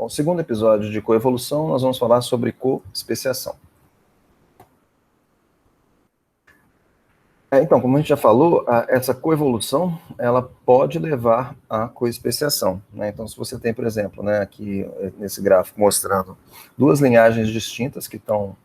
Bom, segundo episódio de coevolução, nós vamos falar sobre coespeciação. Então, como a gente já falou, essa coevolução, ela pode levar à coespeciação, né? Então, se você tem, por exemplo, né, aqui nesse gráfico mostrando duas linhagens distintas que estão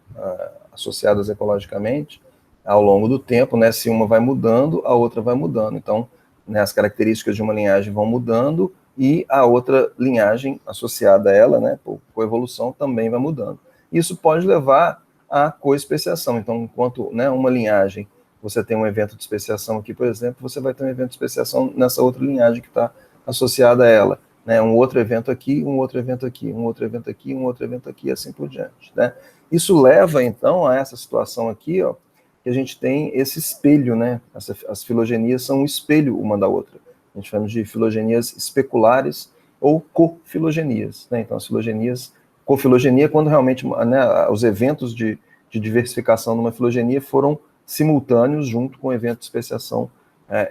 associadas ecologicamente ao longo do tempo, né? Se uma vai mudando, a outra vai mudando. Então, né, as características de uma linhagem vão mudando e a outra linhagem associada a ela, né, por coevolução, também vai mudando. Isso pode levar à coespeciação. Então, enquanto, né, uma linhagem você tem um evento de especiação aqui, por exemplo, você vai ter um evento de especiação nessa outra linhagem que está associada a ela, né? Um outro evento aqui, um outro evento aqui, um outro evento aqui, um outro evento aqui, e assim por diante, né? Isso leva, então, a essa situação aqui, ó, que a gente tem esse espelho, né? As filogenias são um espelho uma da outra. A gente chama de filogenias especulares ou cofilogenias, né? Então, as filogenias, cofilogenia, quando realmente, né, os eventos de diversificação numa filogenia foram simultâneos junto com o evento de especiação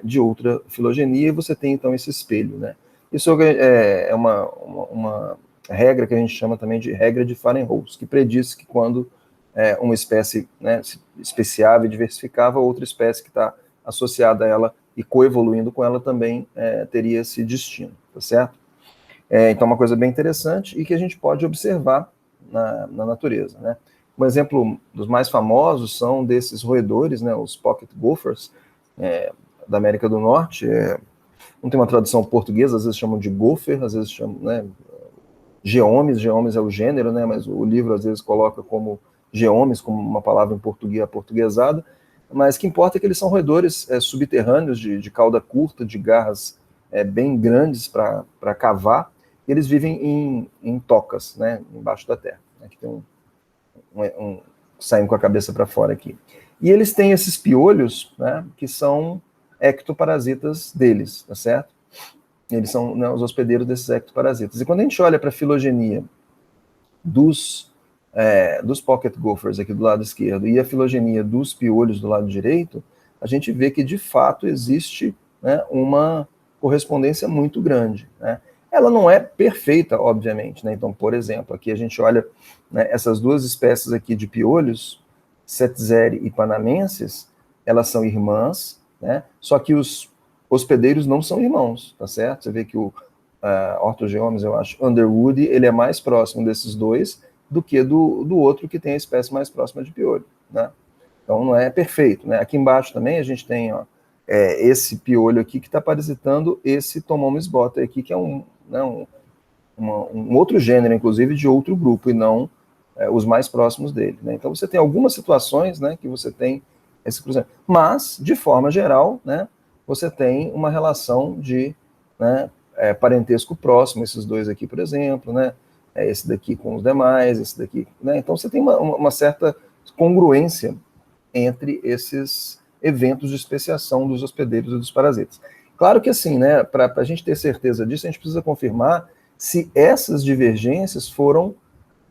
de outra filogenia, e você tem então esse espelho, né? Isso é uma regra que a gente chama também de regra de Fahrenholtz, que prediz que quando uma espécie, né, se especiava e diversificava, outra espécie que está associada a ela e coevoluindo com ela também teria esse destino, tá certo? Então, uma coisa bem interessante e que a gente pode observar na natureza, né? Um exemplo dos mais famosos são desses roedores, né, os pocket gophers, da América do Norte. Não tem uma tradução portuguesa, às vezes chamam de gopher, às vezes chamam, né, geomes é o gênero, né, mas o livro às vezes coloca como geomes, como uma palavra em português aportuguesada, mas o que importa é que eles são roedores subterrâneos, de cauda curta, de garras bem grandes para cavar, e eles vivem em tocas, né, embaixo da terra. Aqui tem saindo com a cabeça para fora aqui. E eles têm esses piolhos, né, que são ectoparasitas deles, tá certo? Eles são, né, os hospedeiros desses ectoparasitas. E quando a gente olha para a filogenia dos pocket gophers aqui do lado esquerdo e a filogenia dos piolhos do lado direito, a gente vê que de fato existe, né, uma correspondência muito grande, né? Ela não é perfeita, obviamente, né? Então, por exemplo, aqui a gente olha, né, essas duas espécies aqui de piolhos, Cetzeri e panamenses, elas são irmãs, né? Só que os hospedeiros não são irmãos, tá certo? Você vê que o Orthogeomes, eu acho, Underwood, ele é mais próximo desses dois do que do outro que tem a espécie mais próxima de piolho, né? Então, não é perfeito, né? Aqui embaixo também a gente tem, ó, esse piolho aqui que está parasitando esse Tomomus bota aqui, que é um outro gênero, inclusive, de outro grupo, e não os mais próximos dele, né? Então, você tem algumas situações, né, que você tem esse cruzamento. Mas, de forma geral, né, você tem uma relação de, né, parentesco próximo, esses dois aqui, por exemplo, né, esse daqui com os demais, esse daqui, né? Então, você tem uma certa congruência entre esses eventos de especiação dos hospedeiros e dos parasitas. Claro que assim, né, para a gente ter certeza disso, a gente precisa confirmar se essas divergências foram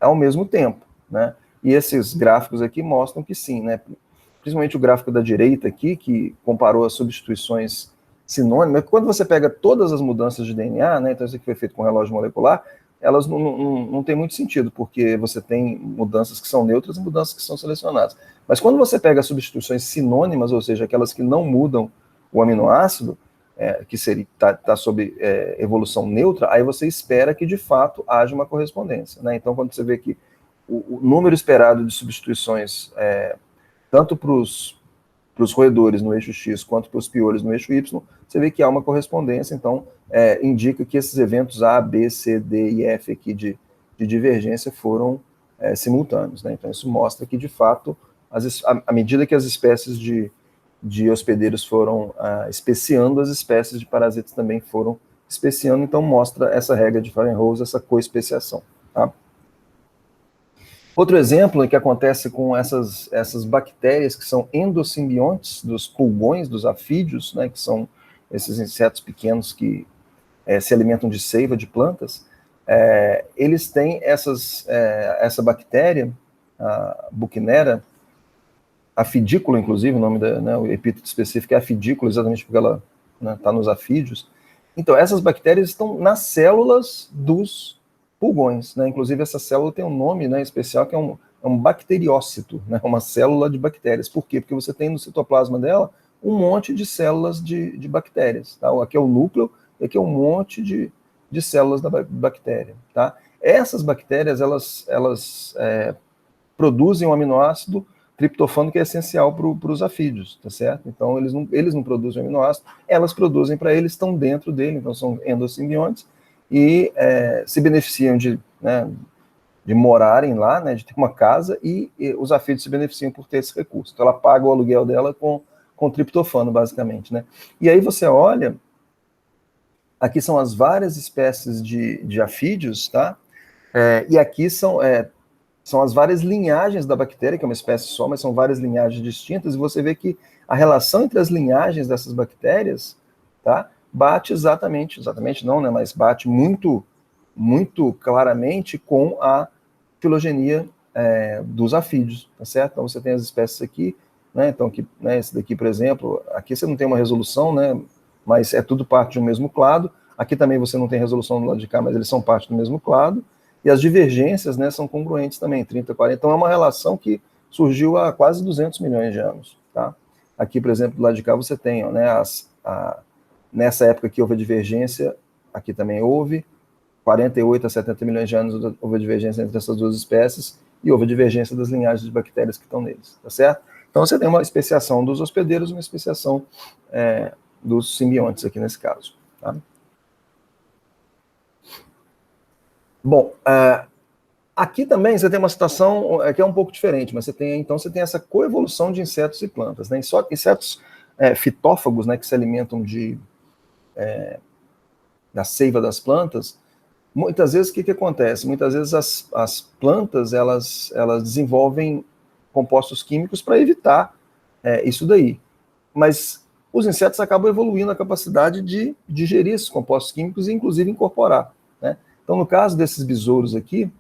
ao mesmo tempo, né? E esses gráficos aqui mostram que sim, né? Principalmente o gráfico da direita aqui, que comparou as substituições sinônimas. Quando você pega todas as mudanças de DNA, né, então isso aqui foi feito com relógio molecular, elas não têm muito sentido, porque você tem mudanças que são neutras e mudanças que são selecionadas. Mas quando você pega substituições sinônimas, ou seja, aquelas que não mudam o aminoácido, que está sob evolução neutra, aí você espera que de fato haja uma correspondência, né? Então, quando você vê que o número esperado de substituições, tanto para os roedores no eixo X quanto para os piolhos no eixo Y, você vê que há uma correspondência, então indica que esses eventos A, B, C, D e F aqui de divergência foram simultâneos, né? Então isso mostra que, de fato, à medida que as espécies de hospedeiros foram especiando, as espécies de parasitas também foram especiando, então mostra essa regra de Fahrenholtz, essa coespeciação, tá? Outro exemplo que acontece com essas bactérias que são endosimbiontes dos pulgões, dos afídeos, né, que são esses insetos pequenos que se alimentam de seiva de plantas, eles têm essa bactéria, a Buchnera, afidícula, inclusive, o nome o epíteto específico é afidícula, exatamente porque ela está nos afídeos. Então, essas bactérias estão nas células dos pulgões, né? Inclusive essa célula tem um nome, né, especial, que é um bacteriócito, né? Uma célula de bactérias. Por quê? Porque você tem no citoplasma dela um monte de células de bactérias, tá? Aqui é o núcleo, e aqui é um monte de células da bactéria, tá? Essas bactérias, elas produzem um aminoácido triptofano que é essencial para os afídeos, tá certo? Então, eles não produzem aminoácido, elas produzem para eles, estão dentro dele, então são endosimbiontes, e se beneficiam né, de morarem lá, né, de ter uma casa, e os afídeos se beneficiam por ter esse recurso. Então, ela paga o aluguel dela com triptofano, basicamente, né? E aí você olha, aqui são as várias espécies de afídeos, tá? E aqui são as várias linhagens da bactéria, que é uma espécie só, mas são várias linhagens distintas, e você vê que a relação entre as linhagens dessas bactérias, tá, bate exatamente não, né, mas bate muito, muito claramente com a filogenia dos afídeos, tá certo? Então você tem as espécies aqui, né, então aqui, né, esse daqui, por exemplo, aqui você não tem uma resolução, né, mas é tudo parte de um mesmo clado, aqui também você não tem resolução do lado de cá, mas eles são parte do mesmo clado, e as divergências, né, são congruentes também, 30, 40. Então é uma relação que surgiu há quase 200 milhões de anos. Tá? Aqui, por exemplo, do lado de cá você tem, né, nessa época que houve a divergência, aqui também houve, 48 a 70 milhões de anos houve a divergência entre essas duas espécies, e houve a divergência das linhagens de bactérias que estão neles, tá certo? Então você tem uma especiação dos hospedeiros e uma especiação dos simbiontes aqui nesse caso. Tá? Bom, aqui também você tem uma situação que é um pouco diferente, mas você tem essa coevolução de insetos e plantas, né? Insetos fitófagos, né, que se alimentam da seiva das plantas. Muitas vezes o que acontece? Muitas vezes as plantas elas desenvolvem compostos químicos para evitar isso daí, mas os insetos acabam evoluindo a capacidade de digerir esses compostos químicos e inclusive incorporar, né? Então, no caso desses besouros aqui,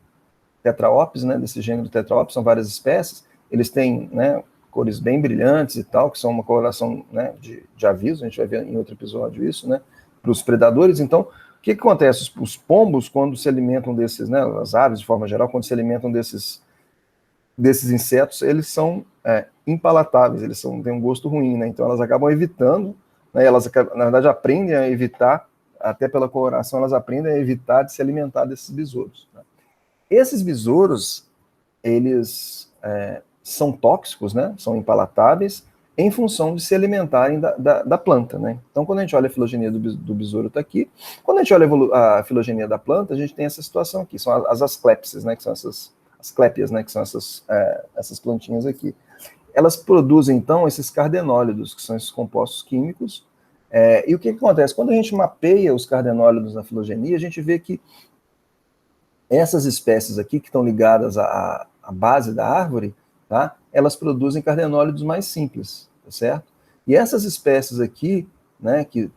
tetraópis, né, desse gênero tetraópis, são várias espécies, eles têm, né, cores bem brilhantes e tal, que são uma coloração, né, de aviso, a gente vai ver em outro episódio isso, né, para os predadores. Então, o que acontece? Os pombos, quando se alimentam desses, né, as aves de forma geral, quando se alimentam desses insetos, eles são impalatáveis, têm um gosto ruim, né, então elas acabam evitando, né, elas na verdade aprendem a evitar, até pela coloração, elas aprendem a evitar de se alimentar desses besouros, né. Esses besouros, eles são tóxicos, né? São impalatáveis, em função de se alimentarem da planta, né? Então, quando a gente olha a filogenia do besouro, está aqui. Quando a gente olha a filogenia da planta, a gente tem essa situação aqui, são as asclepses, né? Que são as clépias, né? Que são essas plantinhas aqui. Elas produzem, então, esses cardenólidos, que são esses compostos químicos. E o que acontece? Quando a gente mapeia os cardenólidos na filogenia, a gente vê que essas espécies aqui, que estão ligadas à base da árvore, tá? Elas produzem cardenólidos mais simples, tá certo? E essas espécies aqui, né, que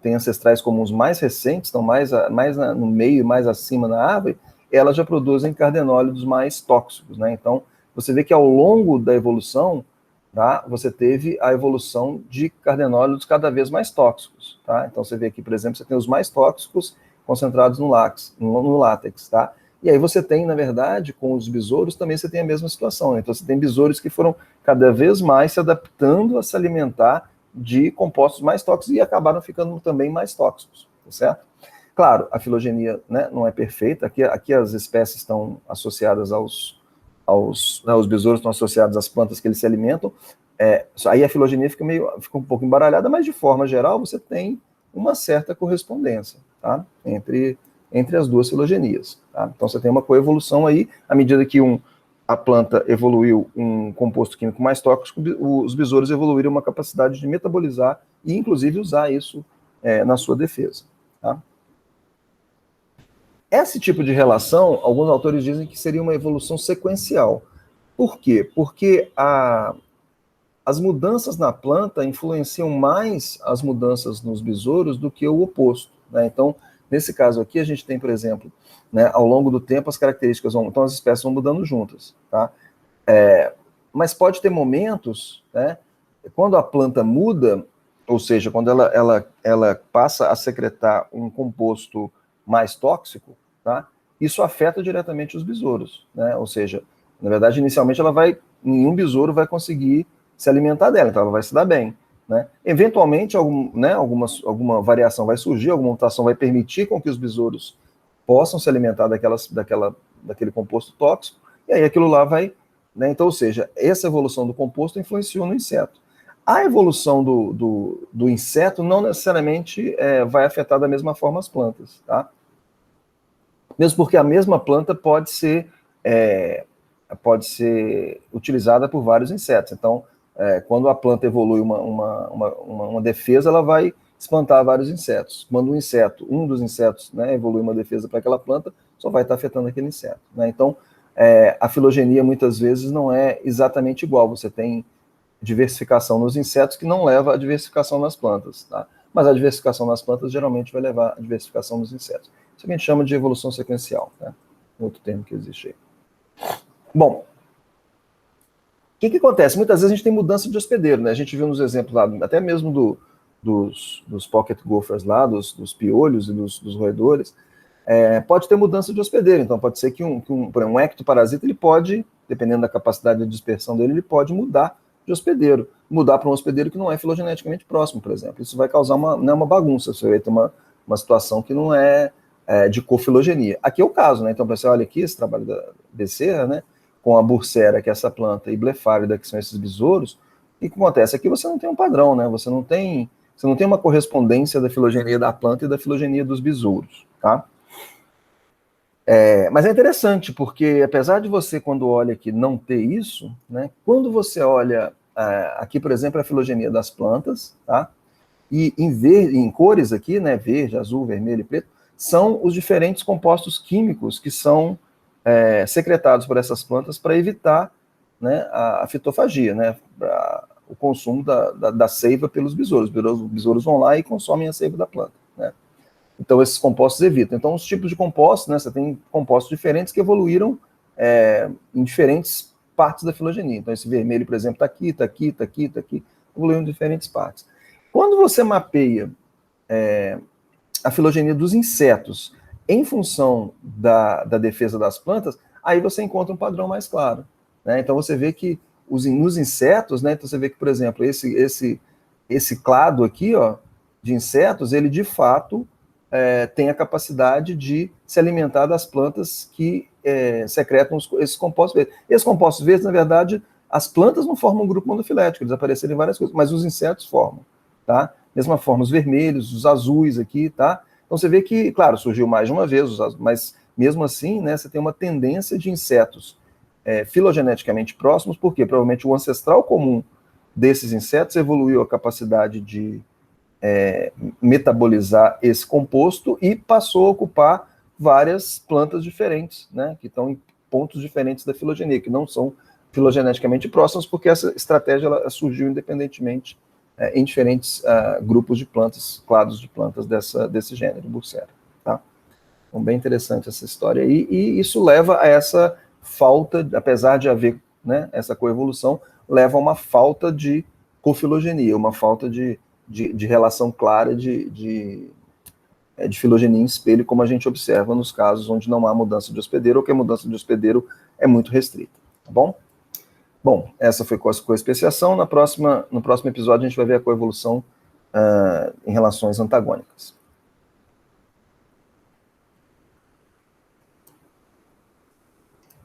têm ancestrais comuns mais recentes, estão mais no meio, mais acima na árvore, elas já produzem cardenólidos mais tóxicos, né? Então, você vê que ao longo da evolução, tá, você teve a evolução de cardenólidos cada vez mais tóxicos, tá? Então, você vê aqui, por exemplo, você tem os mais tóxicos concentrados no látex, tá? E aí você tem, na verdade, com os besouros, também você tem a mesma situação, né? Então você tem besouros que foram cada vez mais se adaptando a se alimentar de compostos mais tóxicos e acabaram ficando também mais tóxicos, tá certo? Claro, a filogenia, né, não é perfeita, aqui as espécies estão associadas né, os besouros estão associados às plantas que eles se alimentam, aí a filogenia fica um pouco embaralhada, mas de forma geral você tem uma certa correspondência, tá? Entre as duas filogenias, tá? Então você tem uma coevolução aí, à medida que a planta evoluiu um composto químico mais tóxico, os besouros evoluíram uma capacidade de metabolizar e inclusive usar isso na sua defesa, tá? Esse tipo de relação, alguns autores dizem que seria uma evolução sequencial. Por quê? Porque as mudanças na planta influenciam mais as mudanças nos besouros do que o oposto, né? Então, nesse caso aqui, a gente tem, por exemplo, né, ao longo do tempo, as características então as espécies vão mudando juntas, tá? Mas pode ter momentos, né, quando a planta muda, ou seja, quando ela passa a secretar um composto mais tóxico, tá? isso afeta diretamente os besouros, né? Ou seja, na verdade, inicialmente nenhum besouro vai conseguir se alimentar dela, então ela vai se dar bem, né? Eventualmente, alguma variação vai surgir, alguma mutação vai permitir com que os besouros possam se alimentar daquele composto tóxico, e aí aquilo lá vai, né? Então, ou seja, essa evolução do composto influenciou no inseto. A evolução do inseto não necessariamente vai afetar da mesma forma as plantas, tá? Mesmo porque a mesma planta pode ser utilizada por vários insetos. Então, quando a planta evolui uma defesa, ela vai espantar vários insetos. Quando um dos insetos, né, evolui uma defesa para aquela planta, só vai estar afetando aquele inseto, né? Então, a filogenia muitas vezes não é exatamente igual. Você tem diversificação nos insetos que não leva à diversificação nas plantas, tá? Mas a diversificação nas plantas geralmente vai levar à diversificação nos insetos. Isso que a gente chama de evolução sequencial, né? Outro termo que existe aí. Bom, o que acontece? Muitas vezes a gente tem mudança de hospedeiro, né? A gente viu nos exemplos lá, até mesmo dos pocket gophers lá, dos piolhos e dos roedores, pode ter mudança de hospedeiro. Então pode ser que um ectoparasita, ele pode, dependendo da capacidade de dispersão dele, ele pode mudar de hospedeiro, mudar para um hospedeiro que não é filogeneticamente próximo, por exemplo. Isso vai causar uma bagunça, você vai ter uma situação que não é de cofilogenia. Aqui é o caso, né? Então, pessoal, olha aqui esse trabalho da Becerra, né? Com a Bursera, que é essa planta, e Blefarida, que são esses besouros. E o que acontece? Aqui você não tem um padrão, né? Você não tem uma correspondência da filogenia da planta e da filogenia dos besouros, tá? Mas é interessante, porque apesar de você, quando olha aqui, não ter isso, né? Quando você olha aqui, por exemplo, a filogenia das plantas, tá? E em cores aqui, né? Verde, azul, vermelho e preto, são os diferentes compostos químicos que são secretados por essas plantas para evitar, né, a fitofagia, né, o consumo da seiva pelos besouros. Os besouros vão lá e consomem a seiva da planta, né? Então esses compostos evitam. Então os tipos de compostos, né, você tem compostos diferentes que evoluíram em diferentes partes da filogenia. Então esse vermelho, por exemplo, está aqui, está aqui, está aqui, está aqui, evoluiu em diferentes partes. Quando você mapeia a filogenia dos insetos em função da defesa das plantas, aí você encontra um padrão mais claro, né? Então você vê que nos insetos, né? Então você vê que, por exemplo, esse clado aqui, ó, de insetos, ele de fato tem a capacidade de se alimentar das plantas que secretam esses compostos verdes. Esses compostos verdes, na verdade, as plantas não formam um grupo monofilético, eles apareceram em várias coisas, mas os insetos formam, tá? Mesma forma, os vermelhos, os azuis aqui, tá? Então você vê que, claro, surgiu mais de uma vez, mas mesmo assim, né, você tem uma tendência de insetos filogeneticamente próximos, porque provavelmente o ancestral comum desses insetos evoluiu a capacidade de metabolizar esse composto e passou a ocupar várias plantas diferentes, né, que estão em pontos diferentes da filogenia, que não são filogeneticamente próximas, porque essa estratégia ela surgiu independentemente em diferentes grupos de plantas, clados de plantas desse gênero, Bursera, tá? Então, bem interessante essa história aí, e isso leva a essa falta, apesar de haver, né, essa coevolução, leva a uma falta de cofilogenia, uma falta de relação clara de filogenia em espelho, como a gente observa nos casos onde não há mudança de hospedeiro ou que a mudança de hospedeiro é muito restrita, tá bom? Bom, essa foi a coespeciação. No próximo episódio a gente vai ver a coevolução em relações antagônicas.